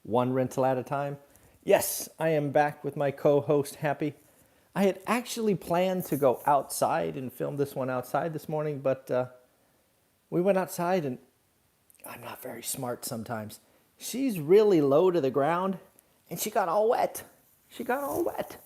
One rental at a time. Yes, I am back with my co-host Happy. I had actually planned to go outside and film this one outside this morning, but we went outside and I'm not very smart sometimes. She's really low to the ground and she got all wet. She got all wet.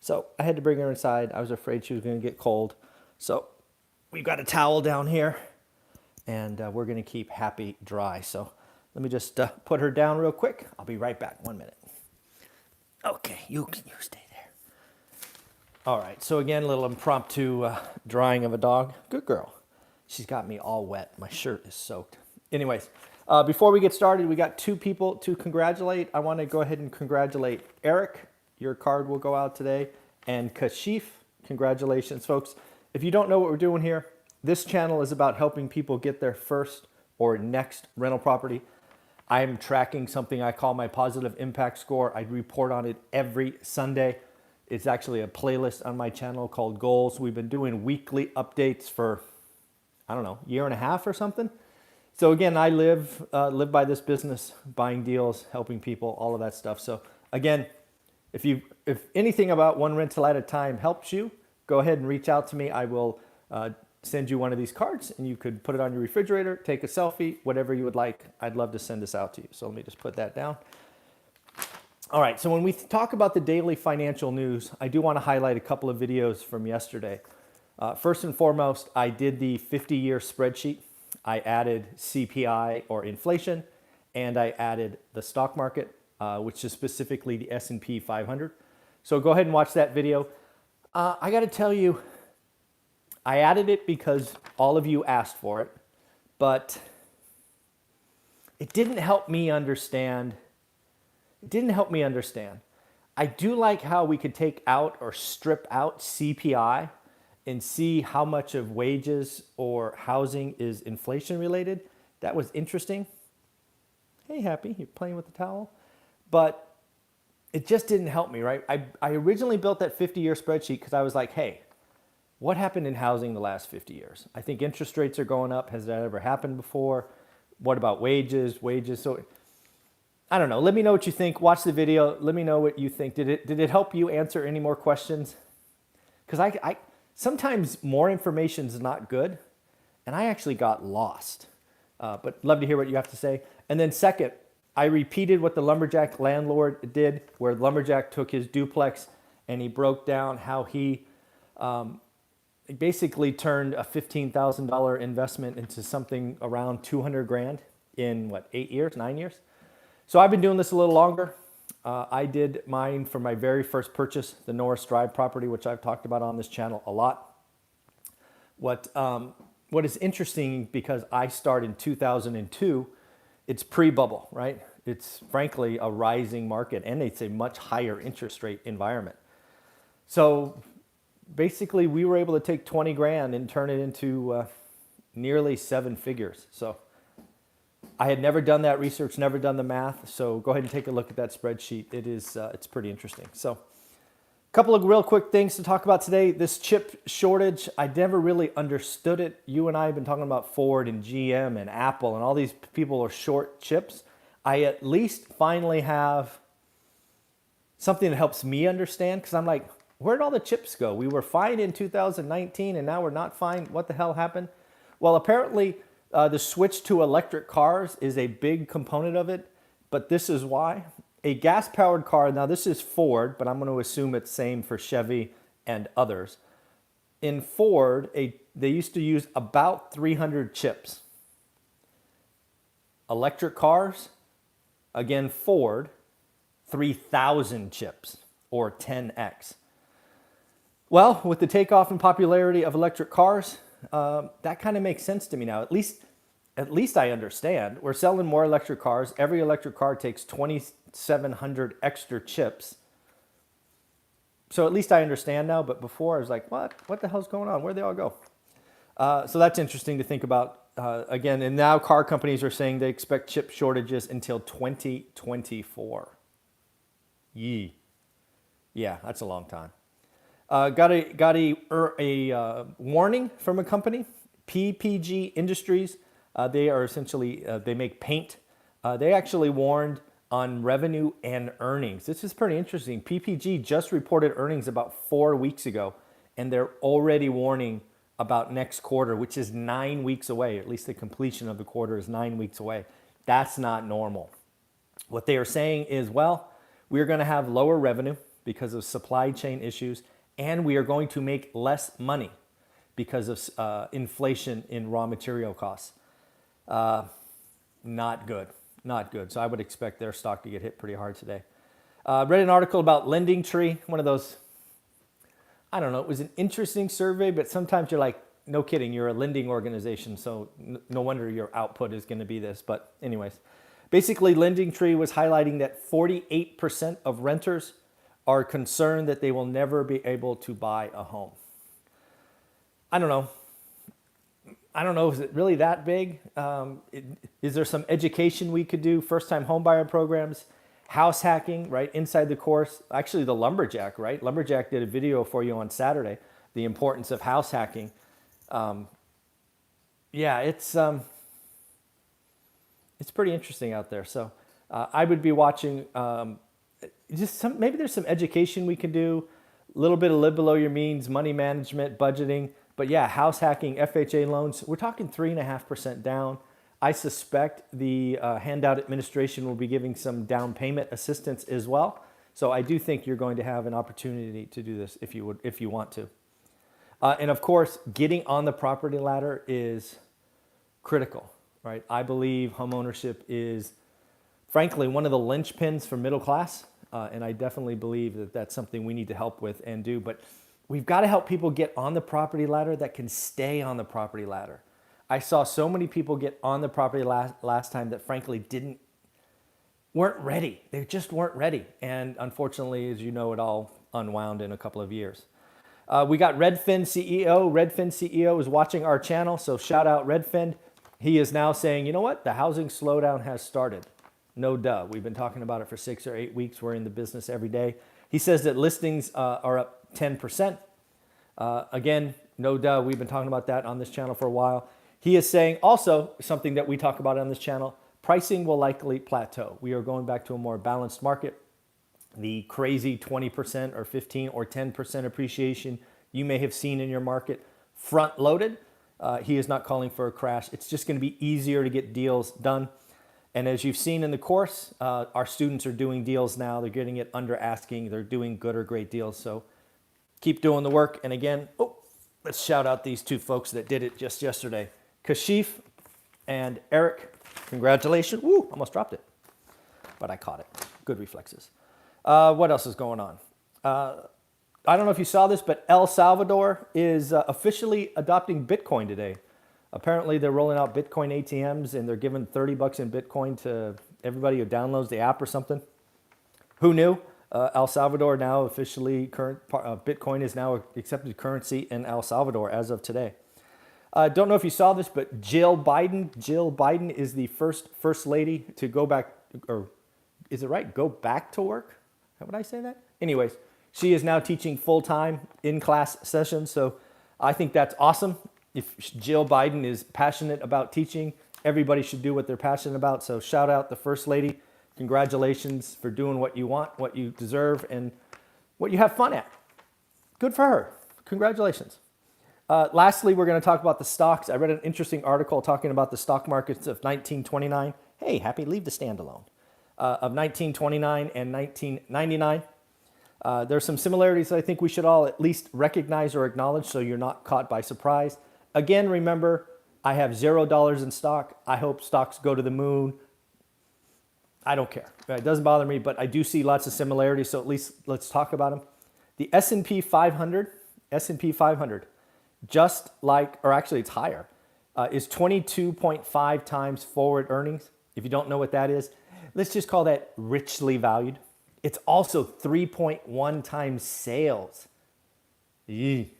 So I had to bring her inside. I was afraid she was going to get cold. So we've got a towel down here and we're going to keep Happy dry. So let me just put her down real quick. I'll be right back. 1 minute. Okay, you stay there. All right, so again, a little impromptu drying of a dog. Good girl. She's got me all wet. My shirt is soaked. Anyways, before we get started, we got two people to congratulate. I want to go ahead and congratulate Eric. Your card will go out today. And Kashif, congratulations, folks. If you don't know what we're doing here, this channel is about helping people get their first or next rental property. I'm tracking something I call my positive impact score. I report on it every Sunday. It's actually a playlist on my channel called Goals. We've been doing weekly updates for, I don't know, year and a half or something. So again, I live by this business, buying deals, helping people, all of that stuff. So again, if anything about one rental at a time helps you, go ahead and reach out to me. I will send you one of these cards and you could put it on your refrigerator, take a selfie, whatever you would like. I'd love to send this out to you. So let me just put that down. All right, so when we talk about the daily financial news, I do want to highlight a couple of videos from yesterday. First and foremost, I did the 50-year spreadsheet. I added CPI or inflation, and I added the stock market, which is specifically the S&P 500. So go ahead and watch that video. I got to tell you, I added it because all of you asked for it, but it didn't help me understand. I do like how we could take out or strip out CPI and see how much of wages or housing is inflation related. That was interesting. Hey, Happy, you're playing with the towel. But it just didn't help me, right? I originally built that 50-year spreadsheet because I was like, hey, what happened in housing the last 50 years? I think interest rates are going up. Has that ever happened before? What about wages? So I don't know. Let me know what you think. Watch the video. Let me know what you think. Did it help you answer any more questions? Because I sometimes more information is not good, and I actually got lost. But love to hear what you have to say. And then second, I repeated what the lumberjack landlord did, where lumberjack took his duplex and he broke down how he basically turned a $15,000 investment into something around 200 grand in what, 8 years, 9 years? So I've been doing this a little longer. I did mine for my very first purchase, the Norris Drive property, which I've talked about on this channel a lot. What is interesting, because I started in 2002, it's pre-bubble, right? It's frankly a rising market and it's a much higher interest rate environment. So basically we were able to take 20 grand and turn it into nearly 7 figures. So I had never done that research, never done the math. So go ahead and take a look at that spreadsheet. It's pretty interesting. So a couple of real quick things to talk about today. This chip shortage, I never really understood it. You and I have been talking about Ford and GM and Apple and all these people are short chips. I at least finally have something that helps me understand, because I'm like, where'd all the chips go? We were fine in 2019 and now we're not fine. What the hell happened? Well, apparently the switch to electric cars is a big component of it, but this is why. A gas-powered car, now this is Ford, but I'm going to assume it's same for Chevy and others. In Ford, they used to use about 300 chips. Electric cars, again Ford, 3,000 chips, or 10x. Well, with the takeoff in popularity of electric cars, that kind of makes sense to me now. At least I understand. We're selling more electric cars. Every electric car takes 2,700 extra chips. So at least I understand now. But before I was like, what? What the hell's going on? Where'd they all go? So that's interesting to think about. Again, and now car companies are saying they expect chip shortages until 2024. Yee. Yeah, that's a long time. Got a warning from a company, PPG Industries. They are essentially, they make paint. They actually warned on revenue and earnings. This is pretty interesting. PPG just reported earnings about 4 weeks ago, and they're already warning about next quarter, which is 9 weeks away. At least the completion of the quarter is 9 weeks away. That's not normal. What they are saying is, well, we're going to have lower revenue because of supply chain issues, and we are going to make less money because of inflation in raw material costs. Not good, not good. So I would expect their stock to get hit pretty hard today. Read an article about Lending Tree, one of those, I don't know, it was an interesting survey, but sometimes you're like, no kidding, you're a lending organization, so no wonder your output is going to be this. But anyways, basically Lending Tree was highlighting that 48% of renters are concerned that they will never be able to buy a home. I don't know. Is it really that big? Is there some education we could do? First-time homebuyer programs, house hacking, right? Inside the course. Actually, the Lumberjack, right? Lumberjack did a video for you on Saturday, the importance of house hacking. Yeah, it's pretty interesting out there. So I would be watching maybe there's some education we can do, a little bit of live below your means, money management, budgeting. But yeah, house hacking, FHA loans, we're talking 3.5% down. I suspect the handout administration will be giving some down payment assistance as well. So I do think you're going to have an opportunity to do this if you want to. And of course, getting on the property ladder is critical, right? I believe homeownership is, frankly, one of the linchpins for middle class. And I definitely believe that that's something we need to help with and do. But we've got to help people get on the property ladder that can stay on the property ladder. I saw so many people get on the property last time that frankly weren't ready. They just weren't ready. And unfortunately, as you know, it all unwound in a couple of years. We got Redfin CEO. Redfin CEO is watching our channel, so shout out Redfin. He is now saying, you know what? The housing slowdown has started. No duh. We've been talking about it for 6 or 8 weeks. We're in the business every day. He says that listings are up 10%. Again, no duh. We've been talking about that on this channel for a while. He is saying also something that we talk about on this channel, pricing will likely plateau. We are going back to a more balanced market. The crazy 20% or 15 or 10% appreciation you may have seen in your market front loaded. He is not calling for a crash. It's just going to be easier to get deals done. And as you've seen in the course, our students are doing deals now. They're getting it under asking. They're doing good or great deals. So keep doing the work. And again, let's shout out these two folks that did it just yesterday. Kashif and Eric, congratulations. Woo, almost dropped it, but I caught it. Good reflexes. What else is going on? I don't know if you saw this, but El Salvador is officially adopting Bitcoin today. Apparently, they're rolling out Bitcoin ATMs, and they're giving $30 in Bitcoin to everybody who downloads the app or something. Who knew? El Salvador now officially Bitcoin is now accepted currency in El Salvador as of today. Don't know if you saw this, but Jill Biden is the first lady to go back, or is it right? Go back to work? How would I say that? Anyways, she is now teaching full-time in-class sessions. So I think that's awesome. If Jill Biden is passionate about teaching, everybody should do what they're passionate about. So shout out the First Lady. Congratulations for doing what you want, what you deserve, and what you have fun at. Good for her. Congratulations. Lastly, we're going to talk about the stocks. I read an interesting article talking about the stock markets of 1929. Hey, happy, leave the stand alone. Of 1929 and 1999. There's some similarities I think we should all at least recognize or acknowledge so you're not caught by surprise. Again, remember, I have $0 in stock. I hope stocks go to the moon. I don't care. It doesn't bother me, but I do see lots of similarities, so at least let's talk about them. The S&P 500, just like, or actually it's higher, is 22.5 times forward earnings. If you don't know what that is, let's just call that richly valued. It's also 3.1 times sales. Yee.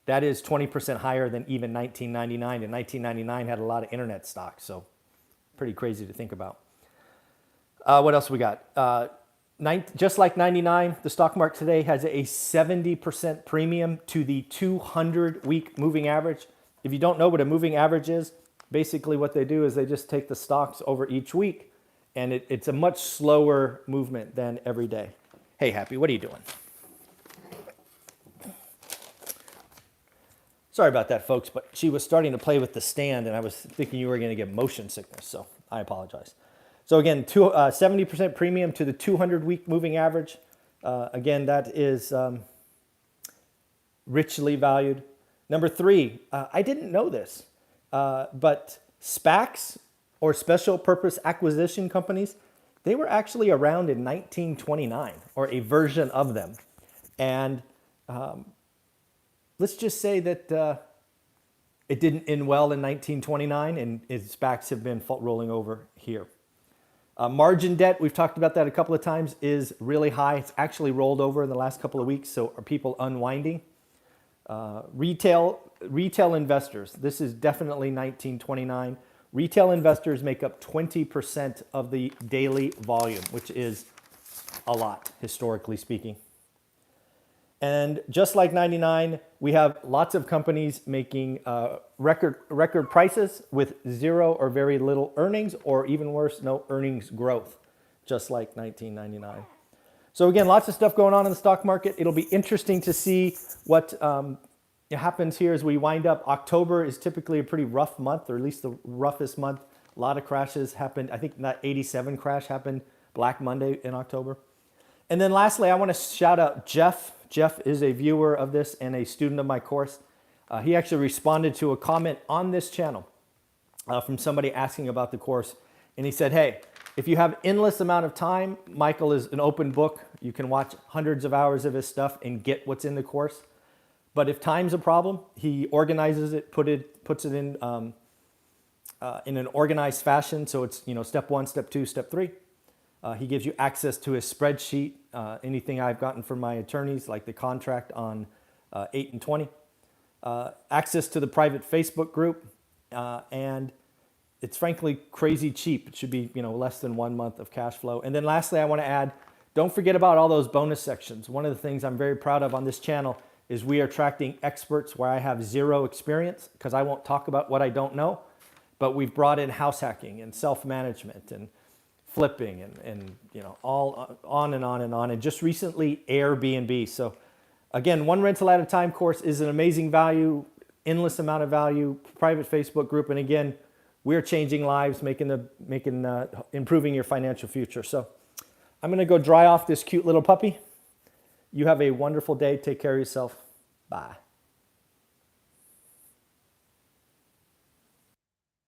That is 20% higher than even 1999. And 1999 had a lot of internet stocks, so pretty crazy to think about. What else we got? Just like 99, the stock market today has a 70% premium to the 200-week moving average. If you don't know what a moving average is, basically what they do is they just take the stocks over each week And it's a much slower movement than every day. Hey, Happy, what are you doing? Sorry about that, folks, but she was starting to play with the stand, and I was thinking you were going to get motion sickness, so I apologize. So again, 70% premium to the 200-week moving average. Again, that is richly valued. Number 3, I didn't know this, but SPACs, or special purpose acquisition companies, they were actually around in 1929, or a version of them. And let's just say that it didn't end well in 1929, and SPACs have been rolling over here. Margin debt, we've talked about that a couple of times, is really high. It's actually rolled over in the last couple of weeks, so are people unwinding? Retail investors, this is definitely 1929. Retail investors make up 20% of the daily volume, which is a lot, historically speaking. And just like 99, we have lots of companies making record prices with zero or very little earnings, or even worse, no earnings growth, just like 1999. So again, lots of stuff going on in the stock market. It'll be interesting to see what happens here as we wind up. October is typically a pretty rough month, or at least the roughest month. A lot of crashes happened. I think that 87 crash happened Black Monday in October. And then lastly, I want to shout out Jeff. Jeff is a viewer of this and a student of my course. He actually responded to a comment on this channel from somebody asking about the course. And he said, hey, if you have endless amount of time, Michael is an open book. You can watch hundreds of hours of his stuff and get what's in the course. But if time's a problem, he organizes it, puts it in an organized fashion. So it's step 1, step 2, step 3. He gives you access to his spreadsheet, anything I've gotten from my attorneys, like the contract on 8 and 20. Access to the private Facebook group, and it's frankly crazy cheap. It should be less than 1 month of cash flow. And then lastly, I want to add, don't forget about all those bonus sections. One of the things I'm very proud of on this channel is we are attracting experts where I have zero experience, because I won't talk about what I don't know, but we've brought in house hacking and self-management and flipping and all on and on and on. And just recently, Airbnb. So again, one rental at a time course is an amazing value, endless amount of value, private Facebook group. And again, we're changing lives, improving your financial future. So I'm going to go dry off this cute little puppy. You have a wonderful day. Take care of yourself. Bye.